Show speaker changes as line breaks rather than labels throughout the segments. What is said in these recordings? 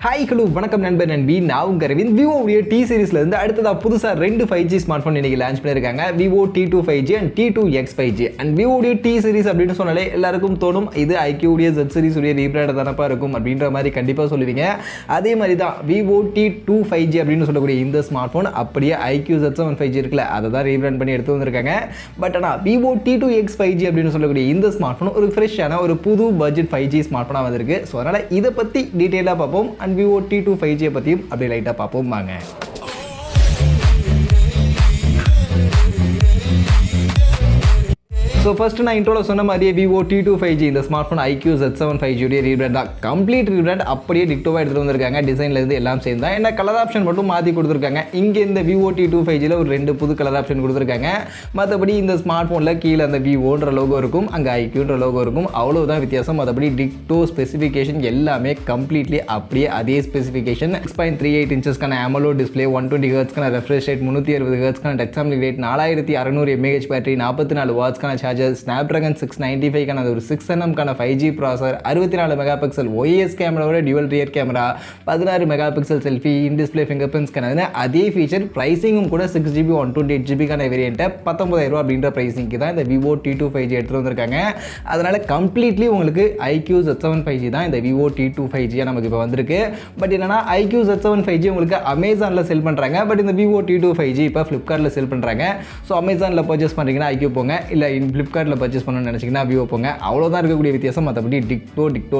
Hi hello வணக்கம் நண்பர் நண்பி நான் உங்கள் அரவிந்த். விவோடைய டி சீரிஸ்ல இருந்து அடுத்ததாக புதுசாக 2 5G ஸ்மார்ட் ஃபோன் இன்னைக்கு லான்ச் பண்ணியிருக்காங்க. Vivo T2 5G and T2x 5G. And விவோடைய டி சீரிஸ் அப்படின்னு சொன்னாலே எல்லாருக்கும் தோணும் இது iQooடைய Z சீரிஸ் உடைய ரீபிராண்ட் தானப்பா இருக்கும் அப்படின்ற மாதிரி கண்டிப்பாக சொல்லுவீங்க. அதே மாதிரி தான் விவோ T2 5G அப்படின்னு சொல்லக்கூடிய இந்த ஸ்மார்ட் ஃபோன் அப்படியே iQoo Z7 5G இருக்குல்ல அதை தான் ரீபிராண்ட் பண்ணி எடுத்து வந்திருக்காங்க. பட் ஆனால் விவோ T2x 5G அப்படின்னு சொல்லக்கூடிய இந்த ஸ்மார்ட் ஃபோன் ஒரு ஃப்ரெஷ்ஷான ஒரு புது பட்ஜெட் 5G ஸ்மார்ட் ஃபோனாக வந்திருக்கு. ஸோ அதனால் இதை பற்றி டீட்டெயிலாக பார்ப்போம். விவோ T2 5G பற்றியும் அப்படியே லைட்டாக பார்ப்போம் வாங்க. ஸோ ஃபஸ்ட்டு நான் இன்ட்ரோல சொன்ன மாதிரியே விவோ T2 5G இந்த smart phone iQoo Z7 5G உடைய ரீபிராண்ட் தான். கம்ப்ளீட் ரீபிராண்ட் அப்படியே டிக்டோவாக எடுத்துகிட்டு வந்திருக்காங்க. டிசைன்லேருந்து எல்லாம் சேர்ந்து தான் என்ன கலர் ஆப்ஷன் மட்டும் மாற்றி கொடுத்துருக்காங்க. இங்கே இந்த விவோ T2 5Gயில் ஒரு 2 புது கலர் ஆப்ஷன் கொடுத்துருக்காங்க. மற்றபடி இந்த ஸ்மார்ட் ஃபோனில் கீழே அந்த விவோன்ற லோகோ இருக்கும், அங்கே iQooன்ற லோகோ இருக்கும், அவ்வளோதான் வித்தியாசம். மற்றபடி டிக்டோ ஸ்பெசிஃபிகேஷன் எல்லாமே கம்ப்ளீட்லி அப்படியே அதே ஸ்பெசிஃபிகேஷன். 6.38 இன்ச்சஸ்க்கான AMOLED டிஸ்பிளே, 120 ஹெர்ட்ஸ்க்கான ரெஃப்ரெஷ் ரேட், 360 ஹெர்ட்ஸ்க்கான touch sampling rate, 4600 mAh battery, 44 வாட்ஸ்க்கான சார்ஜர், Snapdragon 695 கான ஒரு 6nm கான 5G ப்ராசஸர், 64 மெகாபிக்சல் OIS கேமராவோட dual rear camera, 16 megapixel selfie, in display fingerprints கான அதே ஃபீச்சர். பிரைசிங்கும் கூட 6GB 128GB கான வேரியண்ட்டை 19000 ரூபா அப்படின்ற பிரைசிங்க்கு தான் இந்த விவோ T2 5G எடுத்துகிட்டு வந்திருக்காங்க. அதனால் கம்ப்ளீட்லி உங்களுக்கு iQoo Z7 5G தான் இந்த விவோ T2 5G நமக்கு இப்போ வந்திருக்கு. பட் என்னன்னா iQoo Z7 5G உங்களுக்கு அமேசானில் செல் பண்ணுறாங்க. பட் இந்த விவோ T2 5G இப்போ ஃப்ளிப்கார்ட்டில் செல் பண்ணுறாங்க. ஸோ அமேசானில் பர்ச்சேஸ் பண்ணுறீங்கன்னா iQoo போங்க, இல்லை ஃப்ளிப்கார்ட்டில் பர்ச்சேஸ் பண்ணணும்னு நினச்சிங்கன்னா விவோ போங்க. அவ்வளோதான் இருக்கக்கூடிய வித்தியாசம். மற்றபடி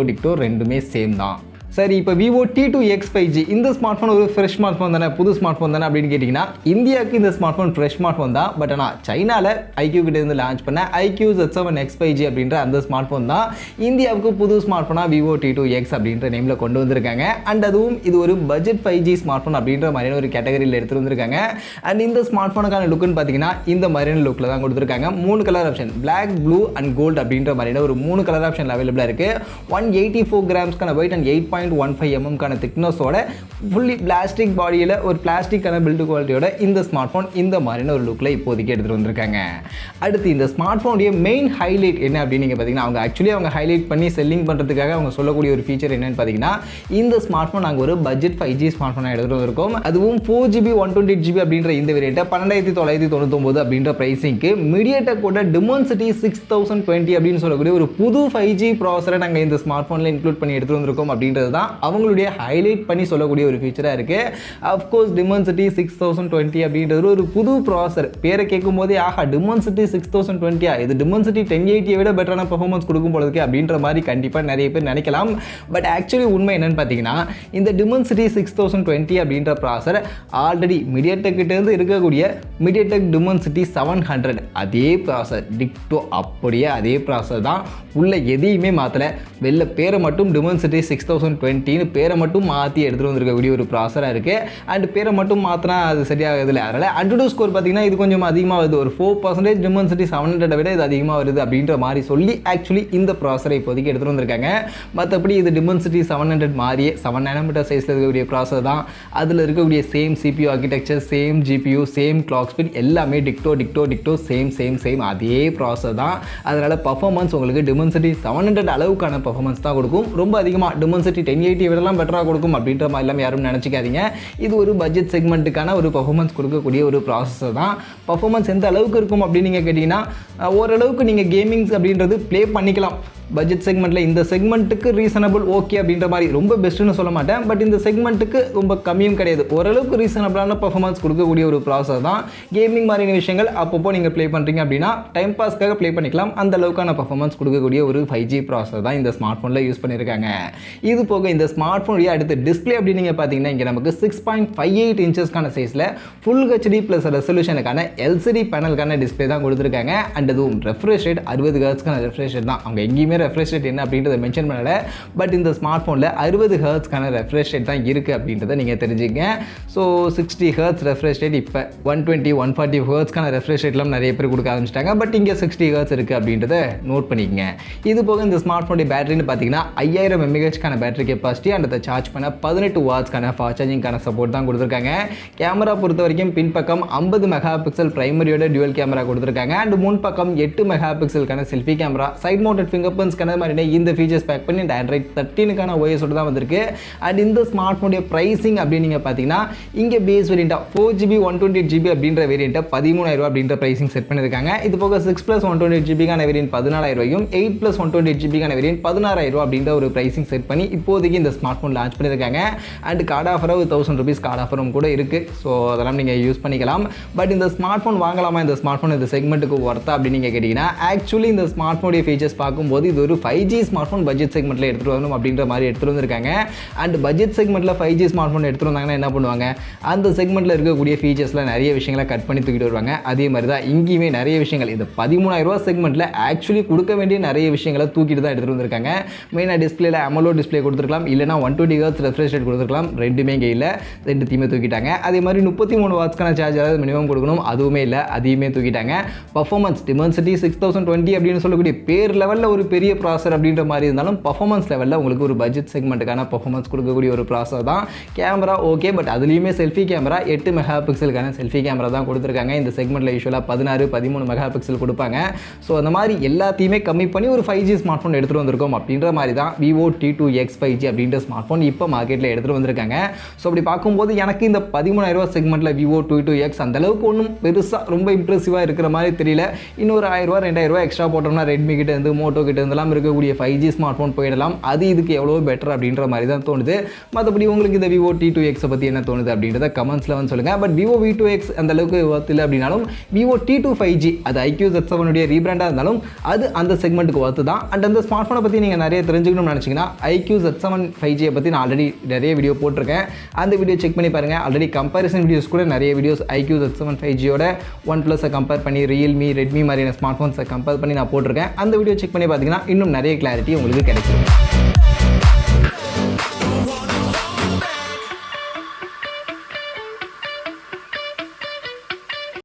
டிக்டோ ரெண்டுமே சேம் தான். சரி, இப்போ விவோ T2x 5G இந்த ஸ்மார்ட் ஃபோன் ஒரு ஃப்ரெஷ் ஸ்மார்ட் ஃபோன் தானே, புது ஸ்மார்ட் ஃபோன் தானே அப்படின்னு கேட்டிங்கன்னா இந்தியாவுக்கு இந்த smart phone fresh smart phone தான். பட் ஆனால் சைனாவில் iQoo கிட்ட இருந்து லான்ச் பண்ண iQoo Z7 5G அப்படின்ற அந்த ஸ்மார்ட் ஃபோன் தான் இந்தியாவுக்கு புது ஸ்மார்ட் ஃபோனாக விவோ T2x அப்படின்ற நேமில் கொண்டு வந்திருக்காங்க. அண்ட் அதுவும் இது ஒரு பட்ஜெட் 5G ஸ்மார்ட் ஃபோன் அப்படின்ற மாதிரியான ஒரு கேட்டகரியில் எடுத்துகிட்டு வந்திருக்காங்க. அண்ட் இந்த ஸ்மார்ட் ஃபோனுக்கான லுக்குன்னு பார்த்தீங்கன்னா இந்த மாதிரியான லுக்கில் தான் கொடுத்துருக்காங்க. 3 colour option, black, blue and gold அப்படின்ற மாதிரியான ஒரு 3 கலர் ஆப்ஷன் அவைலபிளாக இருக்குது. 184 கிராம்ஸ்க்கான வெயிட் அண்ட் 8.15 mm கான திக்னஸோட ஃபுல்லி பிளாஸ்டிக் பாடியில் ஒரு பிளாஸ்டிக்கான பில்டு குவாலிட்டியோட இந்த ஸ்மார்ட் ஃபோன் இந்த மாதிரியான ஒரு லுக்கில் இப்போதைக்கு எடுத்துகிட்டு வந்திருக்காங்க. அடுத்து இந்த ஸ்மார்ட் ஃபோனுடைய மெயின் ஹைலைட் என்ன அப்படின்னு நீங்கள் பார்த்தீங்கன்னா அவங்க ஹைலைட் பண்ணி செல்லிங் பண்ணுறதுக்காக அவங்க சொல்லக்கூடிய ஒரு ஃபீச்சர் என்னன்னு பார்த்தீங்கன்னா இந்த ஸ்மார்ட் ஃபோன் நாங்கள் ஒரு பட்ஜெட் 5G ஸ்மார்ட் ஃபோனாக எடுத்துகிட்டு வந்திருக்கோம். அதுவும் 4GB 128GB அப்படின்ற இந்த வேரியண்ட்டை 12999 அப்படின்ற ப்ரைஸிங்க்கு மீடியாடெக்கோட டிமென்சிட்டி 6020 அப்படின்னு சொல்லக்கூடிய ஒரு புது 5G ப்ராசரை நாங்கள் இந்த ஸ்மார்ட் ஃபோனில் இன்க்ளூட் பண்ணி எடுத்துகிட்டு வந்திருக்கோம் அப்படின்றது தான் அவங்களுடைய ஹைலைட் பண்ணி சொல்லக்கூடிய ஒரு ஃபீச்சராக இருக்குது. அஃப்கோர்ஸ் டிமென்சிட்டி 6020 அப்படின்றது ஒரு புது ப்ராசர். பேரை கேட்கும் போதே ஆஹா டிமென்சிட்டி 6020 இது டிமென்சிட்டி 1080 விட பெட்டரான பெர்ஃபார்மன்ஸ் கொடுக்கும் போல இருக்கு அப்படின்ற மாதிரி கண்டிப்பாக நிறைய பேர் நினைக்கலாம். பட் ஆக்சுவலி உண்மை என்னன்னு பார்த்தீங்கன்னா இந்த டிமென்சிட்டி 6020 அப்படின்ற ப்ராசர் ஆல்ரெடி மீடியாடெக் கிட்டேருந்து இருக்கக்கூடிய மீடியாடெக் டிமென்சிட்டி 700 அதே ப்ராசர் டிக்டோ அப்படியே அதே ப்ராசர் தான். உள்ள எதையுமே மாற்றலை, வெளில பேரை மட்டும் டிமென்சிட்டி 6020 பேரை மட்டும் மாற்றி எடுத்துகிட்டு வந்திருக்கக்கூடிய ஒரு ப்ராசராக இருக்குது. அண்ட் பேரை மட்டும் மாற்றினா அது சரியாகதில்லை. அதனால் AnTuTu ஸ்கோர் பார்த்தீங்கன்னா இது கொஞ்சம் அதிகமாக வருது, ஒரு 4% டிமென்சிட்டி 700 விட இது அதிகமாக வருது அப்படின்ற மாதிரி சொல்லி ஆக்சுவலி இந்த ப்ராசரை இப்போதைக்கு எடுத்துகிட்டு வந்திருக்காங்க. மற்றபடி இது டிமென்சிட்டி 700 மாதிரியே 7nm சைஸில் இருக்கக்கூடிய ப்ராசர் தான். அதில் இருக்கக்கூடிய same CPU architecture, same GPU, same clock speed எல்லாமே டிக்டோ சேம் அதே ப்ராசர் தான். அதனால் பர்ஃபார்மன்ஸ் உங்களுக்கு டிமென்சிட்டி 700 அளவுக்கான பர்ஃபார்மன்ஸ் தான் கொடுக்கும். ரொம்ப அதிகமாக டிமென்சிட்டி 1080 விடலாம் பெட்டராக கொடுக்கும் அப்படின்ற மாதிரிலாம் யாரும் நினச்சிக்காதீங்க. இது ஒரு பட்ஜெட் செக்மெண்ட்டுக்கான ஒரு பர்ஃபார்மன்ஸ் கொடுக்கக்கூடிய ஒரு ப்ராசஸர் தான். பர்ஃபார்மன்ஸ் எந்த அளவுக்கு இருக்கும் அப்படின்னு நீங்கள் கேட்டிங்கன்னா ஓரளவுக்கு நீங்கள் கேமிங்ஸ் அப்படின்றது ப்ளே பண்ணிக்கலாம். பட்ஜெட் செக்மெண்ட்டில் இந்த செக்மெண்ட்டுக்கு ரீசனபிள் ஓகே அப்படின்ற மாதிரி ரொம்ப பெஸ்ட்டுன்னு சொல்ல மாட்டேன். பட் இந்த செக்மெண்ட்டுக்கு ரொம்ப கம்மியும் கிடையாது, ஓரளவுக்கு ரீசனபிளான பர்ஃபார்மன்ஸ் கொடுக்கக்கூடிய ஒரு ப்ராசஸ் தான். கேமிங் மாதிரியான விஷயங்கள் அப்பப்போ நீங்கள் ப்ளே பண்ணுறீங்க அப்படின்னா டைம் பாஸ்க்காக ப்ளே பண்ணிக்கலாம். அந்த அளவுக்கான பர்ஃபார்மன்ஸ் கொடுக்கக்கூடிய ஒரு 5G ப்ராசஸ் தான் இந்த ஸ்மார்ட் ஃபோனில் யூஸ் பண்ணியிருக்காங்க. இது போக இந்த ஸ்மார்ட் ஃபோனுடைய அடுத்த டிஸ்பிளே அப்படின்னு நீங்கள் பார்த்தீங்கன்னா இங்கே நமக்கு 6.58 இன்ச்சஸ்க்கான சைஸில் ஃபுல் HD ப்ளஸ் ரெசல்யூஷனுக்கான LCD பேனலுக்கான டிஸ்பிளே தான் கொடுத்துருக்காங்க. அண்ட் அதுவும் ரெஃப்ரெஷ் ரேட் 60 ஹெர்ட்ஸ்க்கான ரெஃப்ரெஷ் ரேட் தான். அவங்க எங்கேயுமே ரெஃப்ரெஷ் ரேட் என்ன அப்படின்றத மென்ஷன் பண்ணல. பட் இந்த ஸ்மார்ட் ஃபோனில் 60 ஹெர்ட்ஸ்க்கான ரெஃப்ரெஷ் ரேட் தான் இருக்குது அப்படின்றத நீங்கள் தெரிஞ்சுங்க. ஸோ 60 ஹெர்ட்ஸ் ரெஃப்ரெஷ் ரேட் இப்போ 120 140 ஹெர்ட்ஸ்க்கான ரெஃப்ரெஷ் ரேட்லாம் நிறைய பேர் கொடுக்க ஆரம்பிச்சிட்டாங்க. பட் இங்கே 60 ஹெர்ட்ஸ் இருக்குது அப்படின்றத நோட் பண்ணிக்கங்க. இது போக இந்த ஸ்மார்ட் ஃபோனுடைய பேட்டரின்னு பார்த்தீங்கன்னா 5000 mAh பேட்டரி கெப்பாசிட்டி அண்ட் அதை சார்ஜ் பண்ண 18 வாட்ஸ்க்கான ஃபாஸ்ட் சார்ஜிங்கான சப்போர்ட் தான் கொடுத்துருக்காங்க. கேமரா பொறுத்த வரைக்கும் பின்பக்கம் 50 மெகாபிக்சல் பிரைமரியோட டியூவல் கேமரா கொடுத்துருக்காங்க. அண்ட் முன்பக்கம் 8 மெகாபிக்சலுக்கான selfie camera, side mounted finger டிஃபென்ஸ்க்கான மாதிரி இந்த ஃபீச்சர்ஸ் பேக் பண்ணி இந்த ஆண்ட்ராய்ட் 13க்கான ஓஎஸோட தான் வந்திருக்கு. அண்ட் இந்த ஸ்மார்ட் ஃபோனுடைய ப்ரைஸிங் அப்படின்னு நீங்கள் பார்த்தீங்கன்னா இங்கே பேஸ் வேரியண்ட்டாக 4GB 128GB அப்படின்ற வேரியண்ட்டை 13,000 அப்படின்ற ப்ரைஸிங் செட் பண்ணியிருக்காங்க. இது போக 6+ 128GBக்கான வேரியன்ட் 14,000 8+ 128GBக்கான வேரியன்ட் 16,000 அப்படின்ற ஒரு ப்ரைஸிங் செட் பண்ணி இப்போதைக்கு இந்த ஸ்மார்ட் ஃபோன் லான்ச் பண்ணியிருக்காங்க. அண்ட் கார்டு ஆஃபராக 1000 rupees கார்டு ஆஃபரும் கூட இருக்குது. ஸோ அதெல்லாம் நீங்கள் யூஸ் பண்ணிக்கலாம். பட் இந்த ஸ்மார்ட் ஃபோன் வாங்கலாமா, இந்த ஸ்மார்ட் ஃபோன் இந்த செக்மெண்ட்டுக்கு ஒர்த்தா அப்படின்னு நீங்கள் கேட்டிங்கன்னா ஆக்சுவலி இந்த ஸ்மார்ட் ஃபோனுடைய ஃபீச்சர்ஸ் பார்க்கும்போது இது ஒரு 5G ஸ்மார்ட் ஃபோன் பட்ஜெட் செக்மெண்ட்டில் எடுத்துகிட்டு வரணும் அப்படின்ற மாதிரி எடுத்துகிட்டு வந்திருக்காங்க. அண்ட் பட்ஜெட் செக்மெண்ட்டில் 5G ஸ்மார்ட் ஃபோன் எடுத்துகிட்டு வந்தாங்கன்னா என்ன பண்ணுவாங்க, அந்த செக்மெண்ட்டில் இருக்கக்கூடிய ஃபீச்சர்ஸில் நிறைய விஷயங்களை கட் பண்ணி தூக்கிட்டு வருவாங்க. அதே மாதிரி தான் இங்கேயுமே நிறைய விஷயங்கள் இந்த 13,000 செக்மெண்ட்டில் ஆக்சுவலி கொடுக்க வேண்டிய நிறைய விஷயங்களை தூக்கிட்டு தான் எடுத்துகிட்டு வந்திருக்காங்க. மெயினாக டிஸ்பிளேல AMOLED டிஸ்பிளே கொடுத்துருக்கலாம், இல்லைனா 120Hz ரெஃப்ரெஷ் ரேட் கொடுத்துருக்கலாம். ரெண்டுமே இங்கே இல்லை, ரெண்டுத்தையுமே தூக்கிட்டாங்க. அதே மாதிரி 33 வாட்ஸ்க்கான சார்ஜ் அதாவது மினிமம் கொடுக்கணும், அதுவுமே இல்லை, அதையுமே தூக்கிட்டாங்க. பர்ஃபார்மன்ஸ் டிமென்சிட்டி 6020 அப்படின்னு சொல்லக்கூடிய பேர் லெவலில் ஒரு பெரிய ப்ராசர் அப்படின்ற மாதிரி இருந்தாலும் பர்ஃபார்மன்ஸ் லெவலில் உங்களுக்கு ஒரு பட்ஜெட் செக்மெண்ட்டுக்கான பர்ஃபார்மன்ஸ் கொடுக்கக்கூடிய ஒரு ப்ராசர் தான். கேமரா ஓகே, பட் அதுலேயுமே செல்ஃபி கேமரா 8 மெகா பிக்சலுக்கான செல்ஃபி கேமரா தான் கொடுத்துருக்காங்க. இந்த செக்மெண்ட்டில் யூஸ்வலாக 16-13 மெகா பிக்சல் கொடுப்பாங்க. ஸோ அந்த மாதிரி எல்லாத்தையுமே கம்மி பண்ணி ஒரு 5G ஸ்மார்ட் ஃபோன் எடுத்துகிட்டு வந்திருக்கோம் அப்படின்ற மாதிரி தான் Vivo T2x 5G அப்படின்ற ஸ்மார்ட் ஃபோன் இப்போ மார்க்கெட்டில் எடுத்துகிட்டு வந்திருக்காங்க. ஸோ அப்படி பார்க்கும்போது எனக்கு இந்த 13,000 செக்மெண்ட்டில் Vivo T2x அந்தளவுக்கு ஒன்றும் பெருசாக ரொம்ப இம்ப்ரெசிவாக இருக்கிற மாதிரி தெரியல. இன்னொரு 1000 2000 எக்ஸ்ட்ரா போட்டோம்னா ரெட்மி கிட்ட இருந்து மோட்டோ கிட்ட இருந்தெல்லாம் இருக்கக்கூடிய 5G ஸ்மார்ட் ஃபோன் போயிடலாம். அது இதுக்கு எவ்வளோ பெட்டர் அப்படின்ற மாதிரி தான் தோணுது. மற்றபடி உங்களுக்கு இந்த Vivo T2x பற்றி என்ன தோணுது அப்படின்றத கமெண்ட்ஸில் வந்து சொல்லுங்கள். பட் Vivo V2x அந்த அளவுக்கு ஒர்த் இல்லை அப்படின்னாலும் Vivo T2 5G அது iQoo Z7 உடைய ரீபிராண்டாக இருந்தாலும் அது அந்த செக்மெண்ட்டுக்கு ஒர்த்து தான். அண்ட் அந்த ஸ்மார்ட் ஃபோனை பற்றி நீங்கள் நிறைய தெரிஞ்சுக்கணும்னு நினச்சிங்கன்னா iQoo Z7 5G பற்றி நான் ஆல்ரெடி நிறைய வீடியோ போட்டிருக்கேன். அந்த வீடியோ செக் பண்ணி பாருங்கள். ஆல்ரெடி கம்பேரிசன் வீடியோஸ் கூட நிறைய videos iQoo Z7 5Gயோட OnePlus compare பண்ணி Realme Redmi மாதிரியான ஸ்மார்ட் ஃபோன்ஸை கம்பேர் பண்ணி நான் போட்டிருக்கேன். அந்த வீடியோ செக் பண்ணி பார்த்தீங்கன்னா இன்னும் நிறைய கிளாரிட்டி உங்களுக்கு கிடைக்கும்.